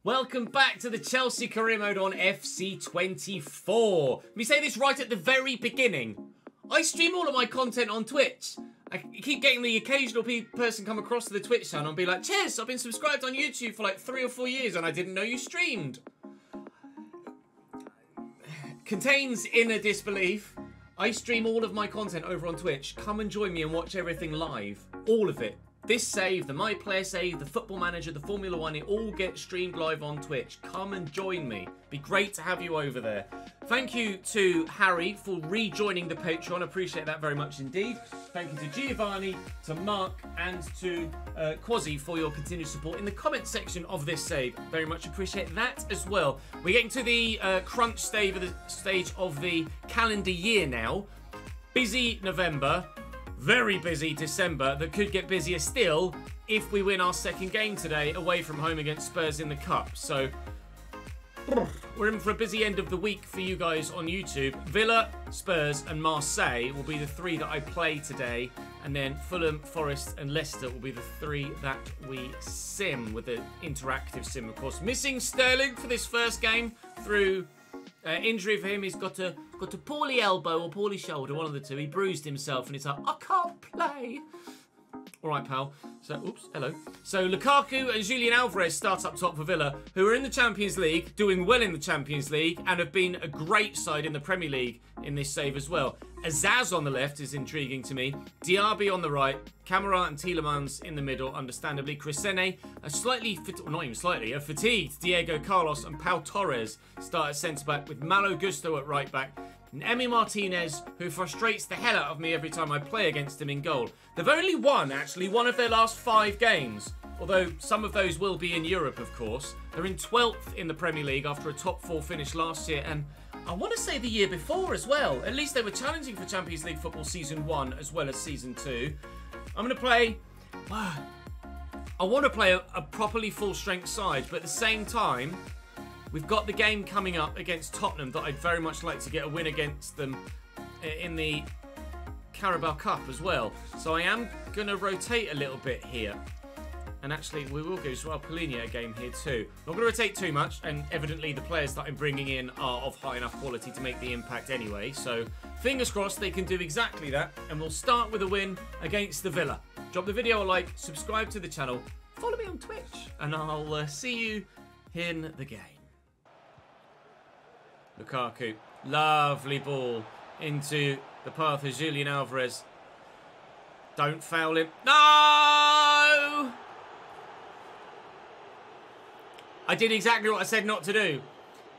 Welcome back to the Chelsea Career Mode on FC24. Let me say this right at the very beginning. I stream all of my content on Twitch. I keep getting the occasional person come across to the Twitch channel and be like, Ches, I've been subscribed on YouTube for like 3 or 4 years and I didn't know you streamed. Contains inner disbelief. I stream all of my content over on Twitch. Come and join me and watch everything live. All of it. This save, the My Player save, the Football Manager, the Formula 1, it all gets streamed live on Twitch. Come and join me. Be great to have you over there. Thank you to Harry for rejoining the Patreon. Appreciate that very much indeed. Thank you to Giovanni, to Mark, and to Quasi for your continued support in the comment section of this save. Very much appreciate that as well. We're getting to the crunch stage of the calendar year now. Busy November. Very busy December that could get busier still if we win our second game today away from home against Spurs in the Cup. So we're in for a busy end of the week for you guys on YouTube. Villa, Spurs and Marseille will be the 3 that I play today. And then Fulham, Forest and Leicester will be the 3 that we sim with the interactive sim, of course. Missing Sterling for this first game through injury for him. He's got a poorly elbow or poorly shoulder, one of the two. He bruised himself and he's like, I can't play. All right, pal. So, oops, hello. So Lukaku and Julian Alvarez start up top for Villa, who are in the Champions League, doing well in the Champions League, and have been a great side in the Premier League in this save as well. Azaz on the left is intriguing to me. Diaby on the right. Camara and Tielemans in the middle, understandably. Crescene, a fatigued Diego Carlos and Pau Torres start at centre-back with Malo Gusto at right-back. And Emi Martinez, who frustrates the hell out of me every time I play against him in goal. They've only won, actually, one of their last 5 games. Although some of those will be in Europe, of course. They're in 12th in the Premier League after a top 4 finish last year. And I want to say the year before as well. At least they were challenging for Champions League football Season 1 as well as Season 2. I'm going to play... I want to play a properly full-strength side, but at the same time... We've got the game coming up against Tottenham that I'd very much like to get a win against them in the Carabao Cup as well. So I am going to rotate a little bit here. And actually, we will give Joao Palhinha a game here too. Not going to rotate too much, and evidently the players that I'm bringing in are of high enough quality to make the impact anyway. So fingers crossed they can do exactly that. And we'll start with a win against the Villa. Drop the video a like, subscribe to the channel, follow me on Twitch, and I'll see you in the game. Lukaku, lovely ball into the path of Julian Alvarez. Don't foul him. No! I did exactly what I said not to do.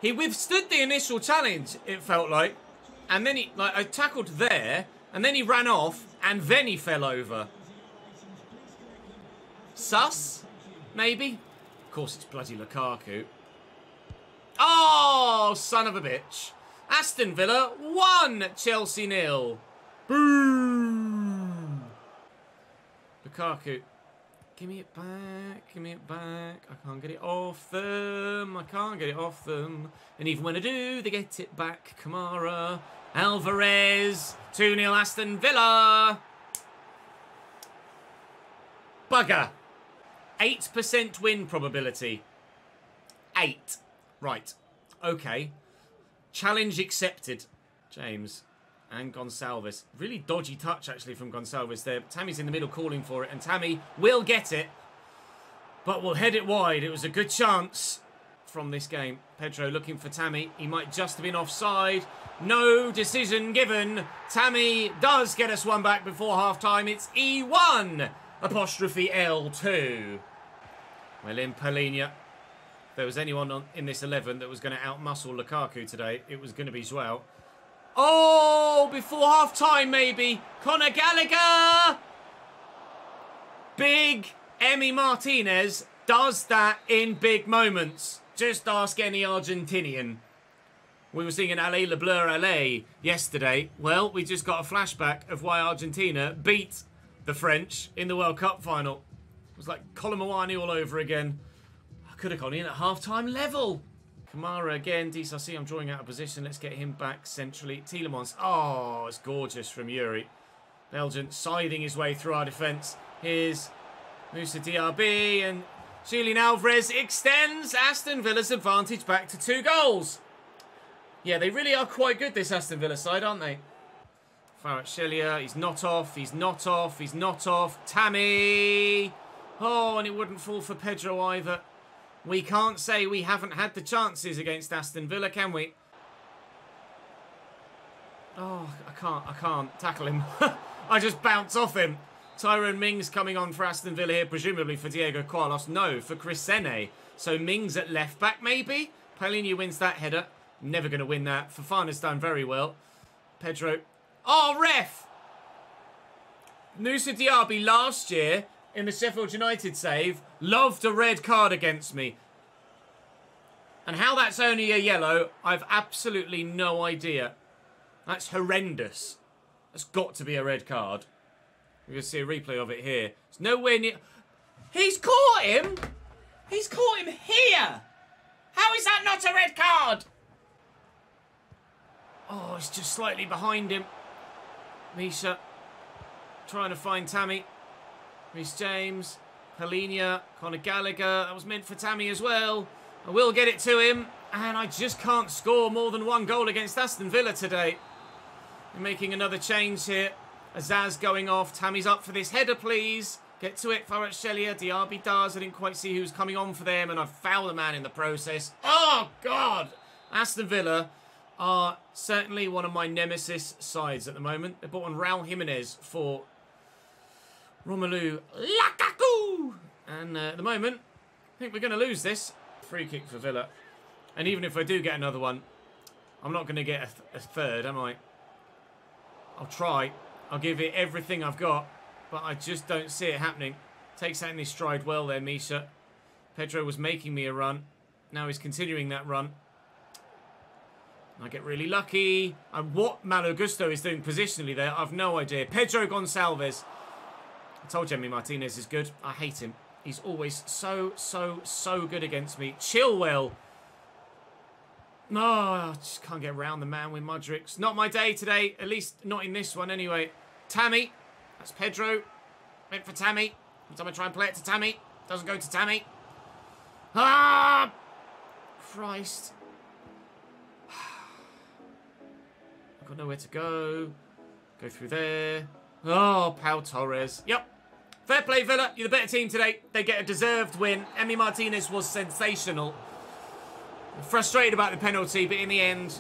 He withstood the initial challenge, it felt like. And then I tackled there, and then he ran off, and then he fell over. Sus? Maybe? Of course it's bloody Lukaku. Oh, son of a bitch. Aston Villa 1, Chelsea 0. Boom. Lukaku. Give me it back. Give me it back. I can't get it off them. I can't get it off them. And even when I do, they get it back. Camara. Alvarez. 2-0 Aston Villa. Bugger. 8% win probability. 8. Right. Okay. Challenge accepted. James and Gonçalves. Really dodgy touch, actually, from Gonçalves there. Tammy's in the middle calling for it, and Tammy will get it, but will head it wide. It was a good chance from this game. Pedro looking for Tammy. He might just have been offside. No decision given. Tammy does get us one back before half-time. It's E1 apostrophe L2. Well, in Palhinha. If there was anyone in this 11 that was going to outmuscle Lukaku today, it was going to be Joao. Oh, before half-time maybe. Conor Gallagher! Big Emi Martinez does that in big moments. Just ask any Argentinian. We were seeing an Allez le Bleu Allez yesterday. Well, we just got a flashback of why Argentina beat the French in the World Cup final. It was like Colin Mawani all over again. Could have gone in at half-time level. Camara again. DCC, I'm drawing out of position. Let's get him back centrally. Tielemans. Oh, it's gorgeous from Yuri. Belgian scything his way through our defence. Here's Moussa Diaby and Julian Alvarez extends Aston Villa's advantage back to 2 goals. Yeah, they really are quite good, this Aston Villa side, aren't they? Kvaratskhelia, he's not off, he's not off, he's not off. Tammy! Oh, and it wouldn't fall for Pedro either. We can't say we haven't had the chances against Aston Villa, can we? Oh, I can't tackle him. I just bounce off him. Tyrone Mings coming on for Aston Villa here, presumably for Diego Carlos. No, for Chris Sene. So Mings at left back, maybe? Paulinho wins that header. Never going to win that. Fofana's done very well. Pedro. Oh, ref! Nusa Diaby last year in the Sheffield United save loved a red card against me. And how that's only a yellow, I've absolutely no idea. That's horrendous. That's got to be a red card. We're going to see a replay of it here. It's nowhere near... He's caught him! He's caught him here! How is that not a red card? Oh, it's just slightly behind him. Misha trying to find Tammy. Reece James, Paulinho, Conor Gallagher. That was meant for Tammy as well. I will get it to him. And I just can't score more than 1 goal against Aston Villa today. We're making another change here. Azaz going off. Tammy's up for this header, please. Get to it, Kvaratskhelia. Diaby does. I didn't quite see who's coming on for them, and I've fouled a man in the process. Oh, God! Aston Villa are certainly one of my nemesis sides at the moment. They brought on Raul Jimenez for Romelu Lukaku. And at the moment, I think we're going to lose this. Free kick for Villa. And even if I do get another one, I'm not going to get a third, am I? I'll try. I'll give it everything I've got. But I just don't see it happening. Takes that in his stride well there, Misha. Pedro was making me a run. Now he's continuing that run. I get really lucky. And what Malo Gusto is doing positionally there, I've no idea. Pedro Gonçalves. I told you Emi Martinez is good. I hate him. He's always so good against me. Chilwell. No, I just can't get around the man with Mudrick. Not my day today. At least not in this one anyway. Tammy. That's Pedro. Went for Tammy. Every time I try and play it to Tammy. Doesn't go to Tammy. Ah! Christ. I've got nowhere to go. Go through there. Oh, Pau Torres. Yep. Fair play, Villa. You're the better team today. They get a deserved win. Emi Martinez was sensational. I'm frustrated about the penalty, but in the end,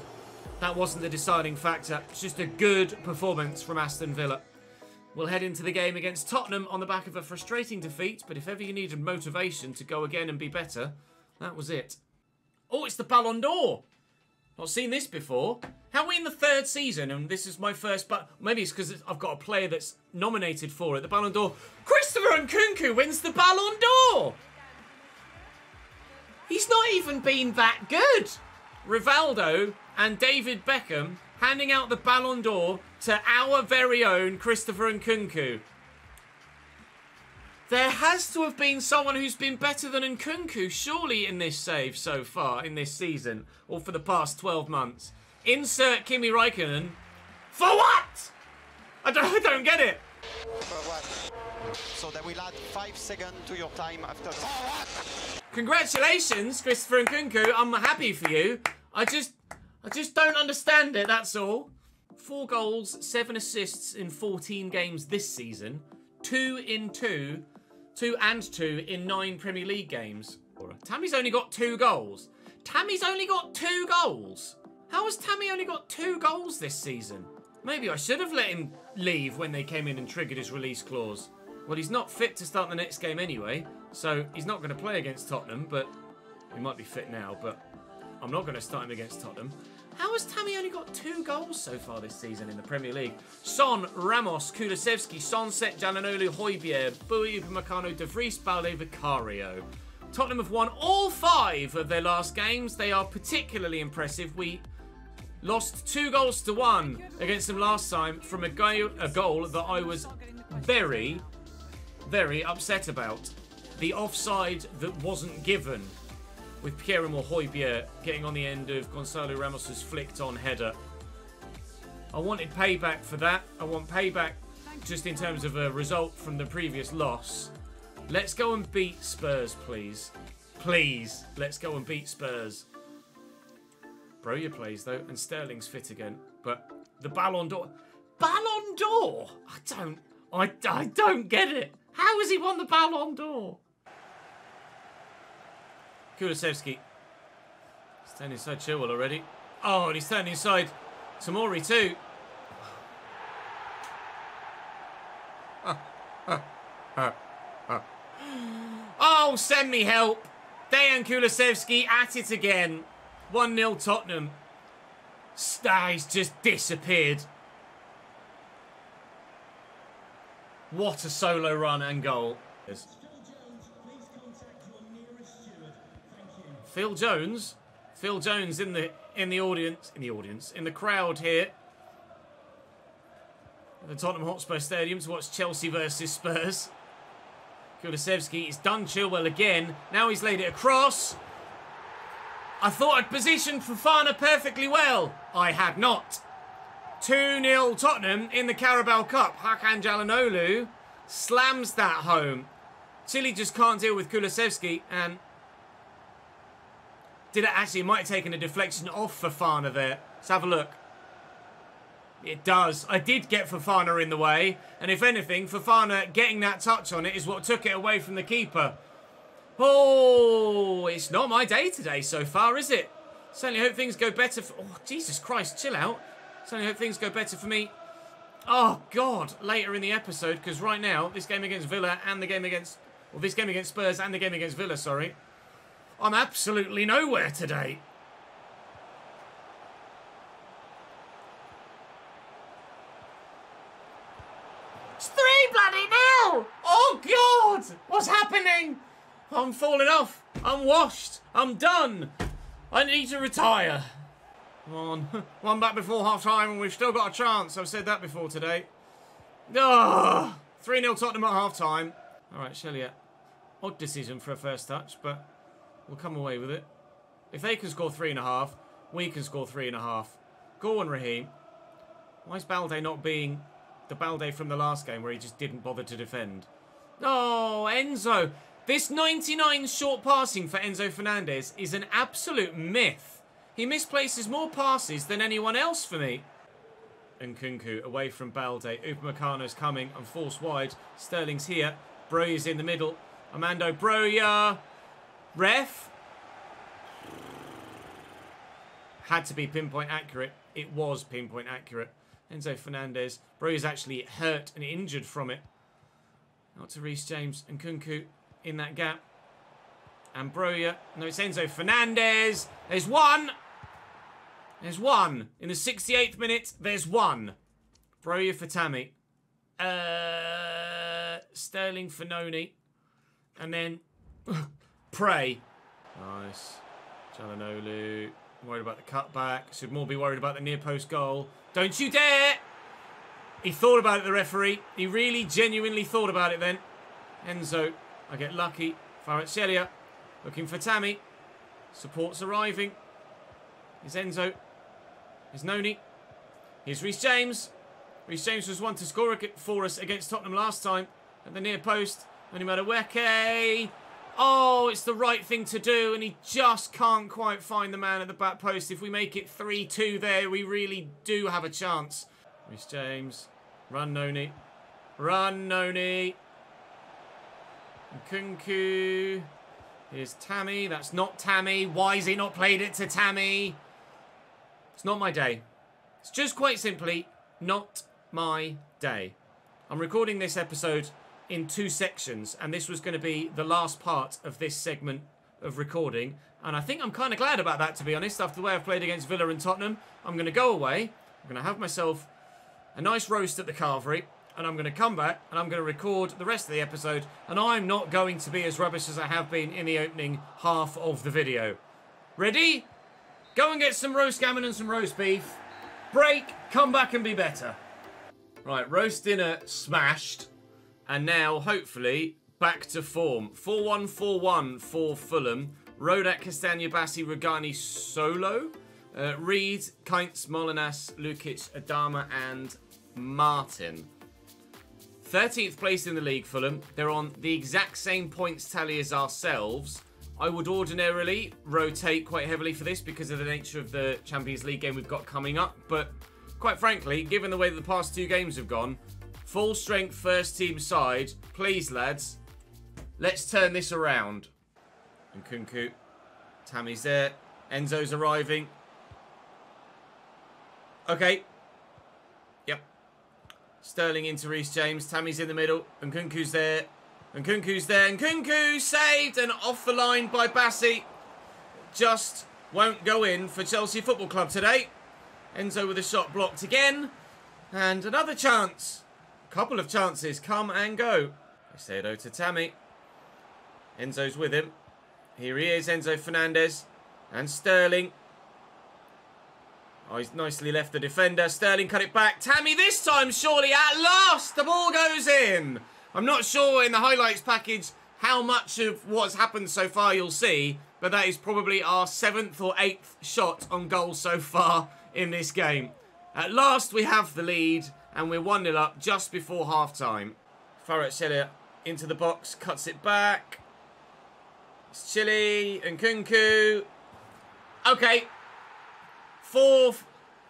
that wasn't the deciding factor. It's just a good performance from Aston Villa. We'll head into the game against Tottenham on the back of a frustrating defeat, but if ever you needed motivation to go again and be better, that was it. Oh, it's the Balon d'Or. Not seen this before. How are we in the 3rd season and this is my first, but maybe it's because I've got a player that's nominated for it. The Balon d'Or. Christopher Nkunku wins the Balon d'Or. He's not even been that good. Rivaldo and David Beckham handing out the Balon d'Or to our very own Christopher Nkunku. There has to have been someone who's been better than Nkunku, surely, in this save so far, in this season, or for the past 12 months. Insert Kimi Räikkönen. For what? I don't get it. So that will add 5 seconds to your time after. Congratulations, Christopher Nkunku. I'm happy for you. I just don't understand it, that's all. 4 goals, 7 assists in 14 games this season. 2 in 2 in 9 Premier League games. Tammy's only got 2 goals. Tammy's only got 2 goals. How has Tammy only got 2 goals this season? Maybe I should have let him leave when they came in and triggered his release clause. Well, he's not fit to start the next game anyway, so he's not going to play against Tottenham, but he might be fit now, but I'm not going to start him against Tottenham. How has Tammy only got 2 goals so far this season in the Premier League? Son, Ramos, Kulusevski, Sonset, Jalanolu, Højbjerg, Bowie, Upamecano, De Vries, Balde, Vicario. Tottenham have won all 5 of their last games. They are particularly impressive. We lost 2 goals to 1 against them last time from a goal that I was very, very upset about. The offside that wasn't given, with Pierre-Emile Højbjerg getting on the end of Gonçalo Ramos' flicked-on header. I wanted payback for that. I want payback just in terms of a result from the previous loss. Let's go and beat Spurs, please. Please, let's go and beat Spurs. Broja plays, though, and Sterling's fit again. But the Balon d'Or... Balon d'Or? I don't get it. How has he won the Balon d'Or? Kulusevski. He's turned inside Chilwell already. Oh, and he's turned inside Tomori too. Oh, send me help. Dejan Kulusevski at it again. 1-0 Tottenham. He's just disappeared. What a solo run and goal. Phil Jones in the audience, in the crowd here at the Tottenham Hotspur Stadium to watch Chelsea versus Spurs. Kulusevski, he's done Chilwell again. Now he's laid it across. I thought I'd positioned Fofana perfectly well. I had not. 2-0 Tottenham in the Carabao Cup. Hakan Calhanoglu slams that home. Chile just can't deal with Kulusevski, and it might have taken a deflection off Fofana there. Let's have a look. It does. I did get Fofana in the way, and if anything, Fofana getting that touch on it is what took it away from the keeper. Oh, it's not my day today so far, is it? Certainly hope things go better for... Oh, Jesus Christ, chill out. Certainly hope things go better for me. Oh, God, later in the episode, because right now, this game against Villa and the game against... Well, this game against Spurs and the game against Villa, sorry. I'm absolutely nowhere today. It's 3-0! Oh, God! What's happening? I'm falling off. I'm washed. I'm done. I need to retire. Come on. One back before half-time and we've still got a chance. I've said that before today. Oh, 3-0 Tottenham at half-time. All right, Shelley. Odd decision for a first touch, but we'll come away with it. If they can score 3.5, we can score 3.5. Go on, Raheem. Why is Balde not being the Balde from the last game where he just didn't bother to defend? Oh, Enzo. This 99 short passing for Enzo Fernandez is an absolute myth. He misplaces more passes than anyone else for me. And Nkunku away from Balde. Upamecano's coming and forced wide. Sterling's here. Broja's in the middle. Armando Broja. Ref. Had to be pinpoint accurate. It was pinpoint accurate. Enzo Fernandez. Broja's actually hurt and injured from it. Out to Reece James and Nkunku in that gap. And Broja. No, it's Enzo Fernandez. There's one. There's one. In the 68th minute, there's one. Broja for Tammy. Sterling for Noni. And then Prey. Nice. Calhanoglu. Worried about the cutback. Should more be worried about the near post goal. Don't you dare! He thought about it, the referee. He really genuinely thought about it then. Enzo. I get lucky. Kvaratskhelia. Looking for Tammy. Support's arriving. Here's Enzo. Here's Noni. Here's Reece James. Reece James was one to score for us against Tottenham last time. At the near post. Only Madueke. Oh, it's the right thing to do, and he just can't quite find the man at the back post. If we make it 3-2 there, we really do have a chance. Reece James. Run, Noni. Run, Noni. Nkunku. Here's Tammy. That's not Tammy. Why has he not played it to Tammy? It's not my day. It's just quite simply not my day. I'm recording this episode in 2 sections, and this was going to be the last part of this segment of recording, and I think I'm kind of glad about that, to be honest. After the way I've played against Villa and Tottenham, I'm going to go away, I'm going to have myself a nice roast at the carvery, and I'm going to come back and I'm going to record the rest of the episode, and I'm not going to be as rubbish as I have been in the opening half of the video. Ready? Go and get some roast gammon and some roast beef. Break, come back and be better. Right, roast dinner smashed. And now, hopefully, back to form. 4-1-4-1 for Fulham. Rodak, Castagna, Bassi, Rugani, Solo. Reed, Kainz, Molinas, Lukic, Adama, and Martin. 13th place in the league, Fulham. They're on the exact same points tally as ourselves. I would ordinarily rotate quite heavily for this because of the nature of the Champions League game we've got coming up. But quite frankly, given the way that the past 2 games have gone, full strength first team side. Please, lads, let's turn this around. And Nkunku, Tammy's there. Enzo's arriving. Okay. Yep. Sterling into Reece James. Tammy's in the middle. And Nkunku's there. And Nkunku's there. And Nkunku saved and off the line by Bassi. Just won't go in for Chelsea Football Club today. Enzo with a shot blocked again. And another chance. Couple of chances come and go. Caicedo to Tammy. Enzo's with him. Here he is, Enzo Fernandez. And Sterling. Oh, he's nicely left the defender. Sterling cut it back. Tammy this time, surely, at last, the ball goes in. I'm not sure in the highlights package how much of what's happened so far you'll see, but that is probably our 7th or 8th shot on goal so far in this game. At last, we have the lead, and we're 1-0 up just before half-time. Kvaratskhelia into the box, cuts it back. It's Chile and Nkunku. Okay. 4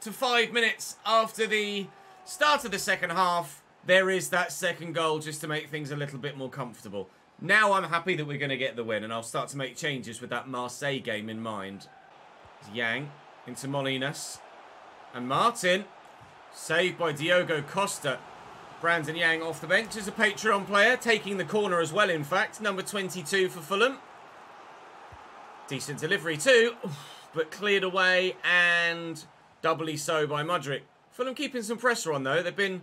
to 5 minutes after the start of the second half, there is that second goal just to make things a little bit more comfortable. Now I'm happy that we're going to get the win, and I'll start to make changes with that Marseille game in mind. Yang into Molinas. And Martin, saved by Diogo Costa. Brandon Yang off the bench as a Patreon player, taking the corner as well, in fact. Number 22 for Fulham. Decent delivery too, but cleared away and doubly so by Mudryk. Fulham keeping some pressure on though. They've been,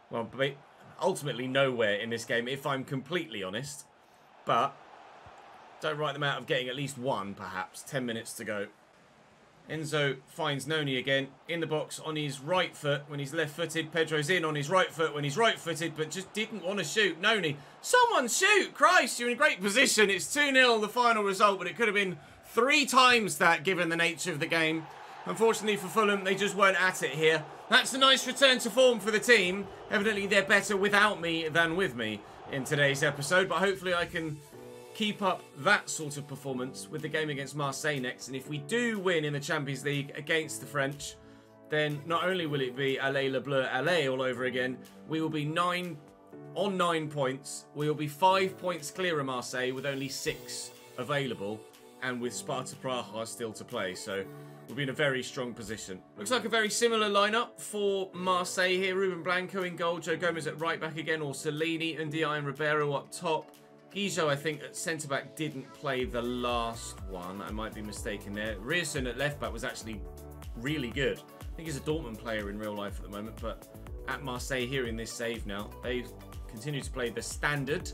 well, ultimately nowhere in this game, if I'm completely honest. But don't write them out of getting at least one, perhaps. 10 minutes to go. Enzo finds Noni again in the box on his right foot when he's left-footed. Pedro's in on his right foot when he's right-footed, but just didn't want to shoot. Noni, someone shoot! Christ, you're in a great position. It's 2-0 the final result, but it could have been 3 times that given the nature of the game. Unfortunately for Fulham, they just weren't at it here. That's a nice return to form for the team. Evidently, they're better without me than with me in today's episode, but hopefully I can keep up that sort of performance with the game against Marseille next. And if we do win in the Champions League against the French, then not only will it be Allez le Bleu, Allez all over again, we will be 9 points. We will be 5 points clear of Marseille with only 6 available, and with Sparta Praha still to play. So we'll be in a very strong position. Looks like a very similar lineup for Marseille here. Ruben Blanco in goal, Joe Gomez at right back again, or Cellini and Di and Ribeiro up top. Guijo, I think, at centre-back didn't play the last one. I might be mistaken there. Rierson at left-back was actually really good. I think he's a Dortmund player in real life at the moment, but at Marseille here in this save now, they continue to play the standard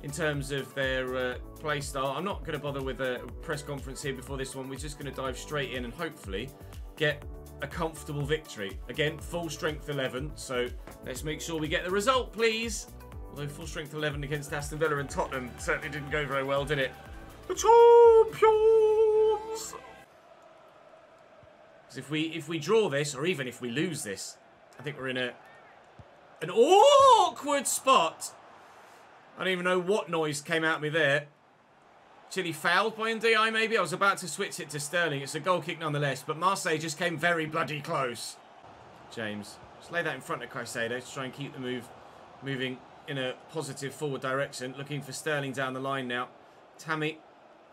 in terms of their play style. I'm not going to bother with a press conference here before this one. We're just going to dive straight in and hopefully get a comfortable victory. Again, full strength 11, so let's make sure we get the result, please. Although full strength 11 against Aston Villa and Tottenham certainly didn't go very well, did it? The champions! Because if we draw this, or even if we lose this, I think we're in an awkward spot. I don't even know what noise came out of me there. Chile fouled by Ndiaye, maybe? I was about to switch it to Sterling. It's a goal kick nonetheless, but Marseille just came very bloody close. James, just lay that in front of Caicedo to try and keep the moving in a positive forward direction. Looking for Sterling down the line now. Tammy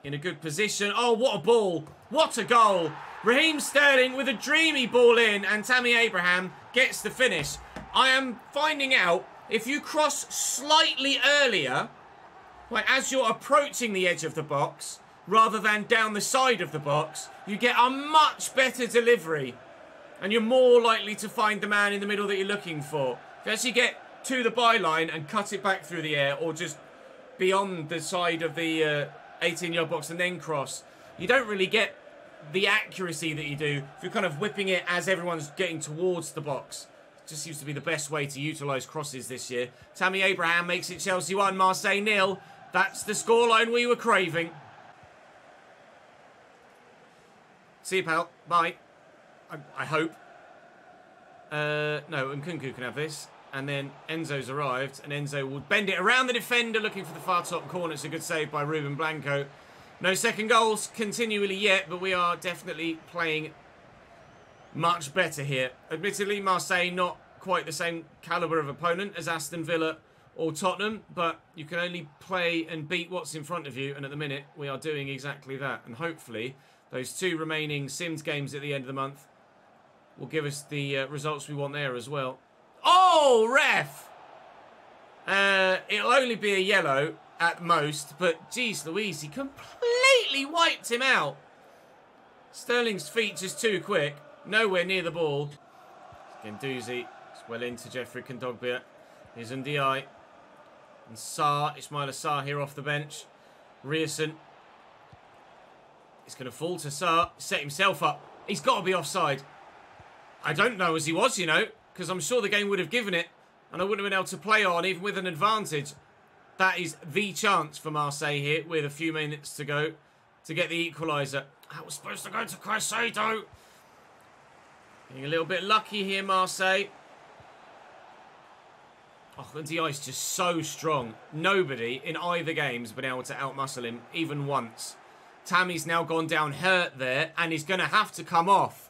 in a good position. Oh, what a ball. What a goal. Raheem Sterling with a dreamy ball in, and Tammy Abraham gets the finish. I am finding out if you cross slightly earlier, like as you're approaching the edge of the box, rather than down the side of the box, you get a much better delivery. And you're more likely to find the man in the middle that you're looking for. If you actually get to the byline and cut it back through the air, or just beyond the side of the 18-yard box and then cross, you don't really get the accuracy that you do if you're kind of whipping it as everyone's getting towards the box. It just seems to be the best way to utilise crosses this year. Tammy Abraham makes it Chelsea 1, Marseille 0. That's the scoreline we were craving. See you, pal. Bye. I hope. No, Nkunku can have this. And then Enzo's arrived, and Enzo will bend it around the defender, looking for the far top corner. It's a good save by Ruben Blanco. No second goals continually yet, but we are definitely playing much better here. Admittedly, Marseille not quite the same calibre of opponent as Aston Villa or Tottenham, but you can only play and beat what's in front of you, and at the minute we are doing exactly that. And hopefully those 2 remaining Sims games at the end of the month will give us the results we want there as well. Oh, ref! It'll only be a yellow at most, but geez Louise, he completely wiped him out. Sterling's feet just too quick, nowhere near the ball. Gendouzi, it's well into Jeffrey Kondogbia. Here's Ndiaye. And Sarr, Ismaila Sarr here off the bench. Rierson. He's going to fall to Sarr, set himself up. He's got to be offside. I don't know as he was, you know, because I'm sure the game would have given it, and I wouldn't have been able to play on, even with an advantage. That is the chance for Marseille here, with a few minutes to go, to get the equaliser. That was supposed to go to Caicedo. Getting a little bit lucky here, Marseille. Oh, Ndiaye's just so strong. Nobody in either game has been able to outmuscle him, even once. Tammy's now gone down hurt there, and he's going to have to come off.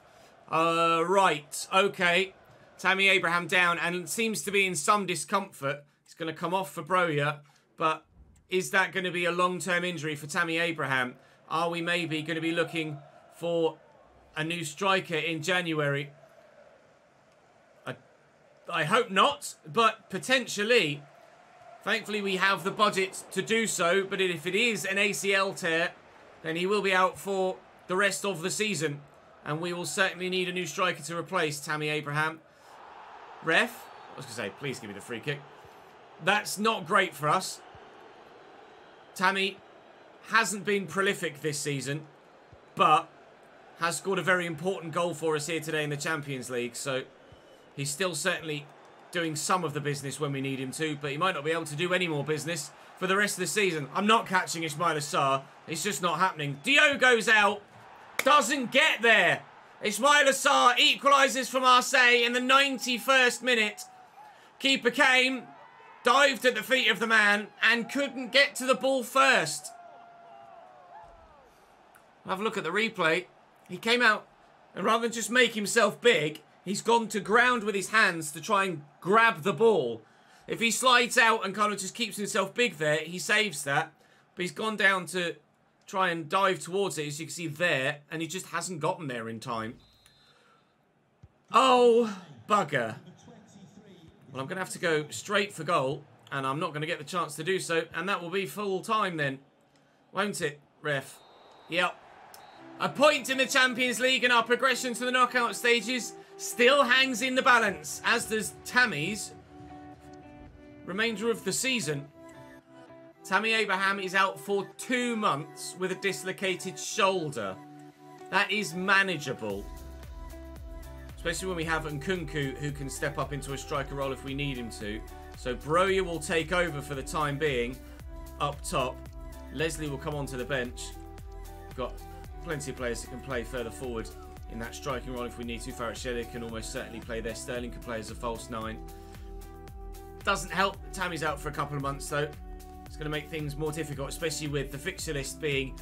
Right, okay. Tammy Abraham down, and seems to be in some discomfort. He's going to come off for Broja, but is that going to be a long-term injury for Tammy Abraham? Are we maybe going to be looking for a new striker in January? I hope not, but potentially. Thankfully, we have the budget to do so, but if it is an ACL tear, then he will be out for the rest of the season, and we will certainly need a new striker to replace Tammy Abraham. Ref, I was going to say, please give me the free kick. That's not great for us. Tammy hasn't been prolific this season, but has scored a very important goal for us here today in the Champions League, so he's still certainly doing some of the business when we need him to, but he might not be able to do any more business for the rest of the season. I'm not catching Ismaila Sarr. It's just not happening. Dio goes out. Doesn't get there. Ismaila Sarr equalises for Marseille in the 91st minute. Keeper came, dived at the feet of the man, and couldn't get to the ball first. Have a look at the replay. He came out, and rather than just make himself big, he's gone to ground with his hands to try and grab the ball. If he slides out and kind of just keeps himself big there, he saves that. But he's gone down to try and dive towards it, as you can see there, and he just hasn't gotten there in time. Oh, bugger. Well, I'm going to have to go straight for goal, and I'm not going to get the chance to do so, and that will be full time then. Won't it, ref? Yep. A point in the Champions League, and our progression to the knockout stages still hangs in the balance, as does Tammy's remainder of the season. Tammy Abraham is out for 2 months with a dislocated shoulder. That is manageable. Especially when we have Nkunku, who can step up into a striker role if we need him to. So Broja will take over for the time being up top. Leslie will come onto the bench. We've got plenty of players that can play further forward in that striking role if we need to. Kvaratskhelia can almost certainly play there. Sterling can play as a false 9. Doesn't help that Tammy's out for a couple of months though. It's going to make things more difficult, especially with the fixture list being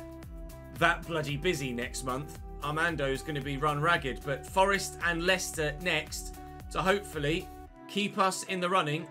that bloody busy next month. Armando's going to be run ragged, but Forest and Leicester next to hopefully keep us in the running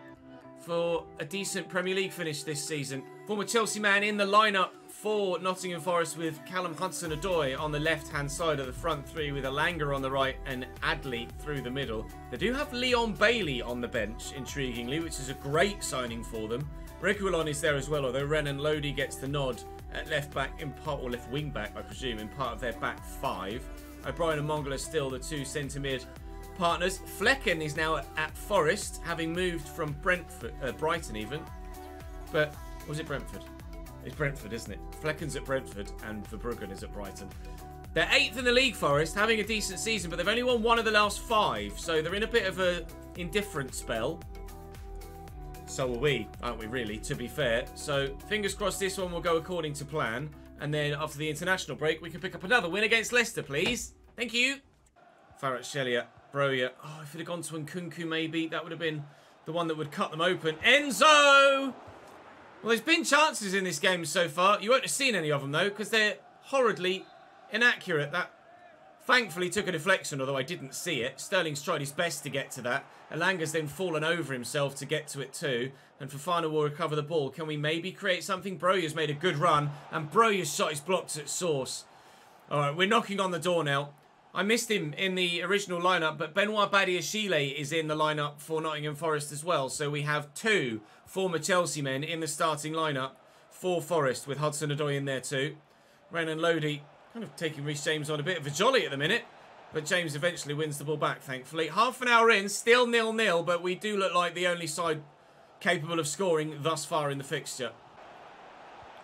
for a decent Premier League finish this season. Former Chelsea man in the lineup for Nottingham Forest with Callum Hudson-Odoi on the left-hand side of the front three with Elanga on the right and Adley through the middle. They do have Leon Bailey on the bench, intriguingly, which is a great signing for them. Reguilon is there as well, although Renan Lodi gets the nod at left back in part, or left wing back, I presume, in part of their back 5. O'Brien and Mongol are still the 2 centre mid partners. Flecken is now at Forest, having moved from Brentford, Brighton even. But was it Brentford? It's Brentford, isn't it? Flecken's at Brentford and Verbruggen is at Brighton. They're 8th in the league, Forest, having a decent season, but they've only won 1 of the last 5, so they're in a bit of a indifferent spell. So are we, aren't we, really, to be fair. So, fingers crossed this one will go according to plan. And then, after the international break, we can pick up another win against Leicester, please. Thank you. Kvaratskhelia, Broja. Oh, if it had gone to Nkunku, maybe, that would have been the one that would cut them open. Enzo! Well, there's been chances in this game so far. You won't have seen any of them, though, because they're horridly inaccurate. That thankfully took a deflection, although I didn't see it. Sterling's tried his best to get to that. Elanga's then fallen over himself to get to it too. And Fofana will recover the ball. Can we maybe create something? Broja's made a good run. And Broja's shot is blocked at source. All right, we're knocking on the door now. I missed him in the original lineup, but Benoit Badiashile is in the lineup for Nottingham Forest as well. So we have 2 former Chelsea men in the starting lineup for Forest, with Hudson-Odoi in there too. Renan Lodi kind of taking Reece James on a bit of a jolly at the minute, but James eventually wins the ball back, thankfully. Half an hour in, still 0-0, but we do look like the only side capable of scoring thus far in the fixture.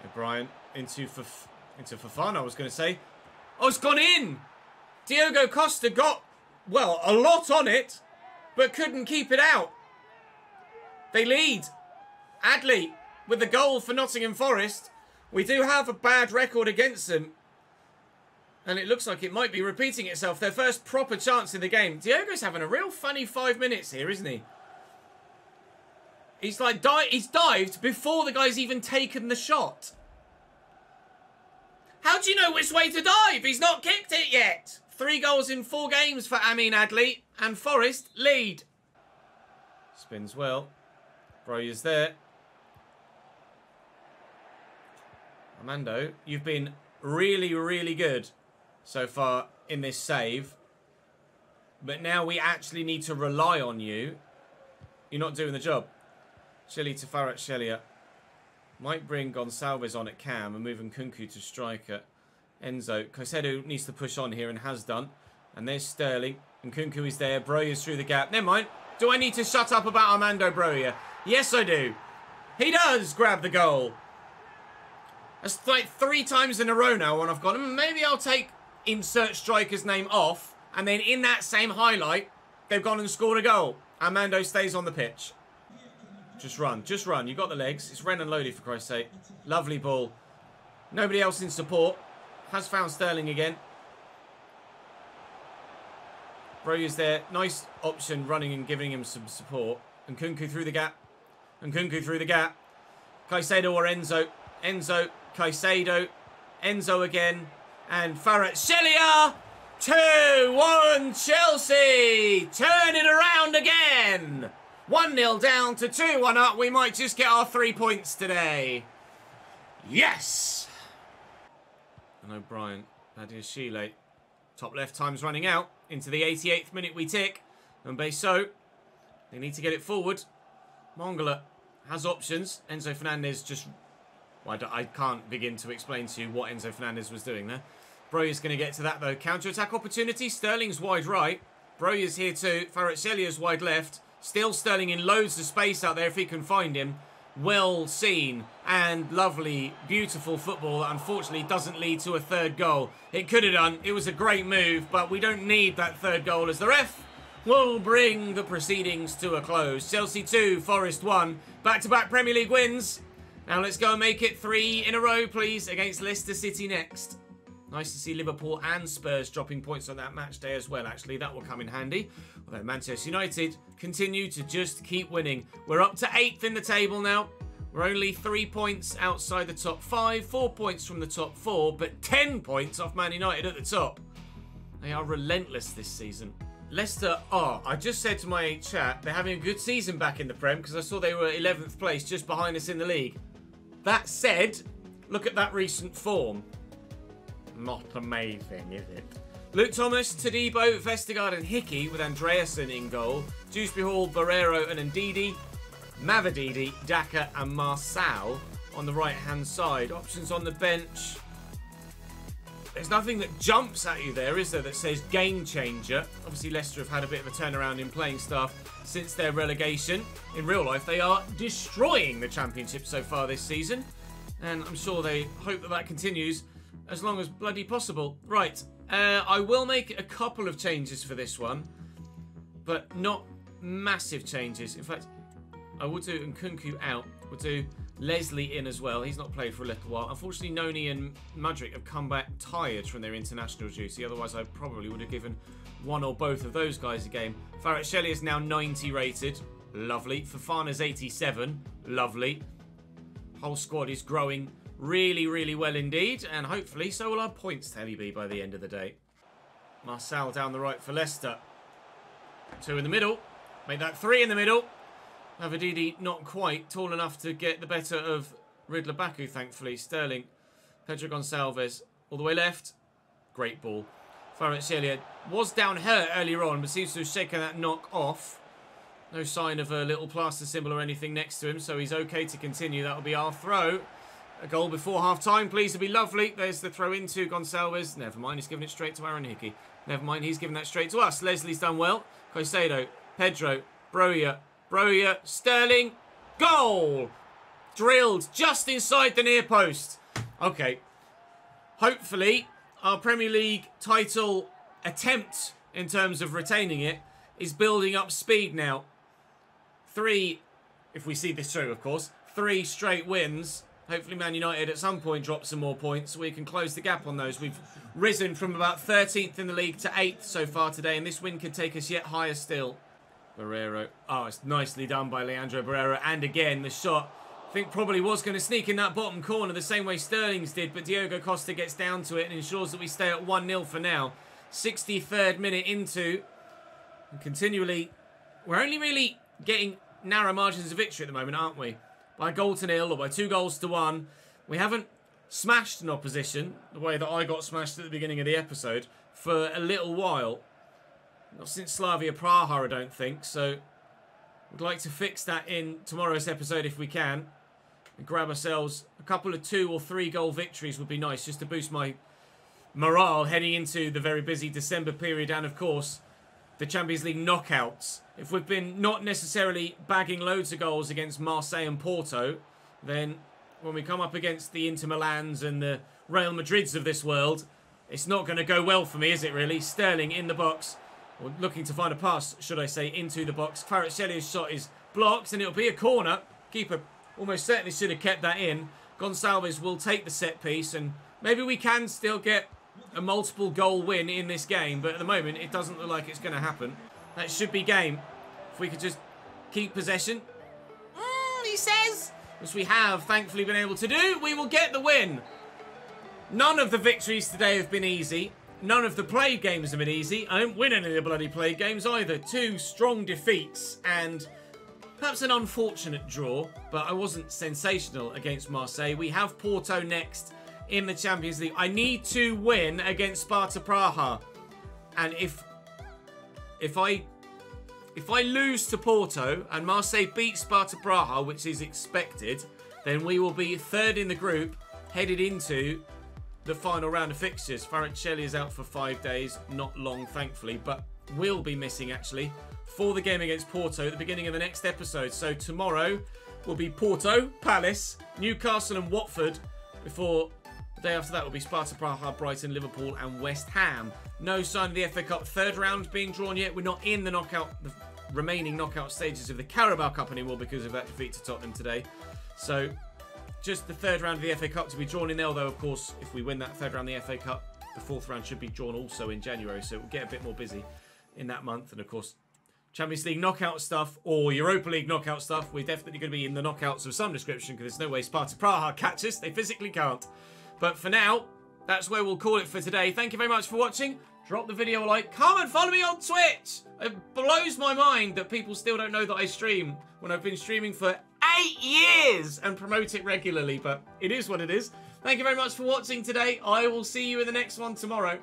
O'Brien into Fofana, I was going to say. Oh, it's gone in! Diogo Costa got, well, a lot on it, but couldn't keep it out. They lead. Adley with the goal for Nottingham Forest. We do have a bad record against them, and it looks like it might be repeating itself. Their first proper chance in the game. Diogo's having a real funny 5 minutes here, isn't he? He's like, he's dived before the guy's even taken the shot. How do you know which way to dive? He's not kicked it yet. 3 goals in 4 games for Amin Adley, and Forest lead. Spins well. Broja's there. Armando, you've been really, really good so far in this save. But now we actually need to rely on you. You're not doing the job. Shelley to Kvaratskhelia. Might bring Gonçalves on at cam and move Nkunku to striker. Enzo. Caicedo needs to push on here and has done. And there's Sterling. Nkunku is there. Broja's through the gap. Never mind. Do I need to shut up about Armando Broja? Yes, I do. He does grab the goal. That's like 3 times in a row now when I've gone, maybe I'll take insert striker's name off. And then in that same highlight, they've gone and scored a goal. Armando stays on the pitch. Just run. Just run. You got the legs. It's Renan Lodi, for Christ's sake. Lovely ball. Nobody else in support. Has found Sterling again. Broja's there. Nice option running and giving him some support. Nkunku through the gap. Nkunku through the gap. Caicedo or Enzo. Enzo. Caicedo. Enzo again. And Kvaratskhelia. 2-1 Chelsea. Turn it around again. 1-0 down to 2-1 up. We might just get our 3 points today. Yes. And O'Brien, Badiashile, top left time's running out. Into the 88th minute we tick. And Beso, they need to get it forward. Mongala has options. Enzo Fernandez just... Well, I can't begin to explain to you what Enzo Fernandez was doing there. Broja's going to get to that though. Counter-attack opportunity. Sterling's wide right. Broja's here too. Kvaratskelia's wide left. Still Sterling in loads of space out there if he can find him. Well seen and lovely, beautiful football that unfortunately doesn't lead to a 3rd goal. It could have done. It was a great move, but we don't need that 3rd goal as the ref will bring the proceedings to a close. Chelsea 2, Forest 1. Back-to-back Premier League wins. Now let's go and make it 3 in a row, please, against Leicester City next. Nice to see Liverpool and Spurs dropping points on that match day as well, actually. That will come in handy. Although Manchester United continue to just keep winning. We're up to 8th in the table now. We're only 3 points outside the top 5, 4 points from the top 4, but 10 points off Man United at the top. They are relentless this season. Leicester are, I just said to my chat, they're having a good season back in the Prem because I saw they were 11th place just behind us in the league. That said, look at that recent form. Not amazing, is it? Luke Thomas, Todibo, Vestergaard and Hickey with Andreasen in goal. Dewsbury Hall, Barrero and Ndidi. Mavididi, Daka and Marçal on the right-hand side. Options on the bench. There's nothing that jumps at you there, is there, that says game changer. Obviously, Leicester have had a bit of a turnaround in playing staff since their relegation. In real life, they are destroying the Championship so far this season. And I'm sure they hope that that continues as long as bloody possible. Right, I will make a couple of changes for this one, but not massive changes. In fact, I will do Nkunku out. We'll do Leslie in as well. He's not played for a little while. Unfortunately, Noni and Mudryk have come back tired from their international duty. Otherwise, I probably would have given one or both of those guys a game. Kvaratskhelia is now 90 rated. Lovely. Fofana's 87. Lovely. Whole squad is growing really, really well indeed. And hopefully so will our points tally be by the end of the day. Marcel down the right for Leicester. 2 in the middle. Make that 3 in the middle. Avadidi not quite tall enough to get the better of Riddler Baku, thankfully. Sterling. Pedro Gonçalves all the way left. Great ball. Kvaratskhelia was down hurt earlier on, but seems to have shaken that knock off. No sign of a little plaster symbol or anything next to him, so he's okay to continue. That'll be our throw. A goal before half-time, please, to be lovely. There's the throw into Gonçalves. Never mind, he's giving it straight to Aaron Hickey. Never mind, he's giving that straight to us. Leslie's done well. Caicedo, Pedro, Broja, Sterling. Goal! Drilled just inside the near post. Okay. Hopefully, our Premier League title attempt, in terms of retaining it, is building up speed now. 3, if we see this through, of course, 3 straight wins. Hopefully Man United at some point drop some more points so we can close the gap on those. We've risen from about 13th in the league to 8th so far today, and this win could take us yet higher still. Barreiro. Oh, it's nicely done by Leandro Barreiro. And again, the shot, I think, probably was going to sneak in that bottom corner the same way Sterling's did, but Diogo Costa gets down to it and ensures that we stay at 1-0 for now. 63rd minute into, and continually, we're only really getting narrow margins of victory at the moment, aren't we? By 1-0 or by 2 goals to 1. We haven't smashed an opposition the way that I got smashed at the beginning of the episode for a little while. Not since Slavia Praha, I don't think. So we'd like to fix that in tomorrow's episode if we can. And grab ourselves a couple of 2 or 3 goal victories would be nice, just to boost my morale heading into the very busy December period. And of course, the Champions League knockouts. If we've been not necessarily bagging loads of goals against Marseille and Porto, then when we come up against the Inter Milans and the Real Madrids of this world, it's not going to go well for me, is it really? Sterling in the box, or looking to find a pass, should I say, into the box. Kvaratskhelia shot is blocked, and it'll be a corner. Keeper almost certainly should have kept that in. Gonçalves will take the set piece, and maybe we can still get a multiple goal win in this game, but at the moment it doesn't look like it's going to happen. That should be game. If we could just keep possession, he says, which we have thankfully been able to do, we will get the win. None of the victories today have been easy. None of the played games have been easy. I don't win any of the bloody played games either. 2 strong defeats and perhaps an unfortunate draw, but I wasn't sensational against Marseille. We have Porto next in the Champions League. I need to win against Sparta Praha, and if I lose to Porto and Marseille beat Sparta Praha, which is expected, then we will be 3rd in the group, headed into the final round of fixtures. Kvaratskhelia is out for 5 days, not long thankfully, but will be missing actually for the game against Porto at the beginning of the next episode. So tomorrow will be Porto, Palace, Newcastle and Watford, before the day after that will be Sparta Praha, Brighton, Liverpool and West Ham. No sign of the FA Cup 3rd round being drawn yet. We're not in the remaining knockout stages of the Carabao Cup anymore because of that defeat to Tottenham today. So just the 3rd round of the FA Cup to be drawn in there, although of course if we win that 3rd round of the FA Cup, the 4th round should be drawn also in January, so we'll get a bit more busy in that month. And of course, Champions League knockout stuff or Europa League knockout stuff, we're definitely going to be in the knockouts of some description, because there's no way Sparta Praha catch us. They physically can't. But for now, that's where we'll call it for today. Thank you very much for watching. Drop the video a like. Come and follow me on Twitch. It blows my mind that people still don't know that I stream when I've been streaming for 8 years and promote it regularly. But it is what it is. Thank you very much for watching today. I will see you in the next one tomorrow.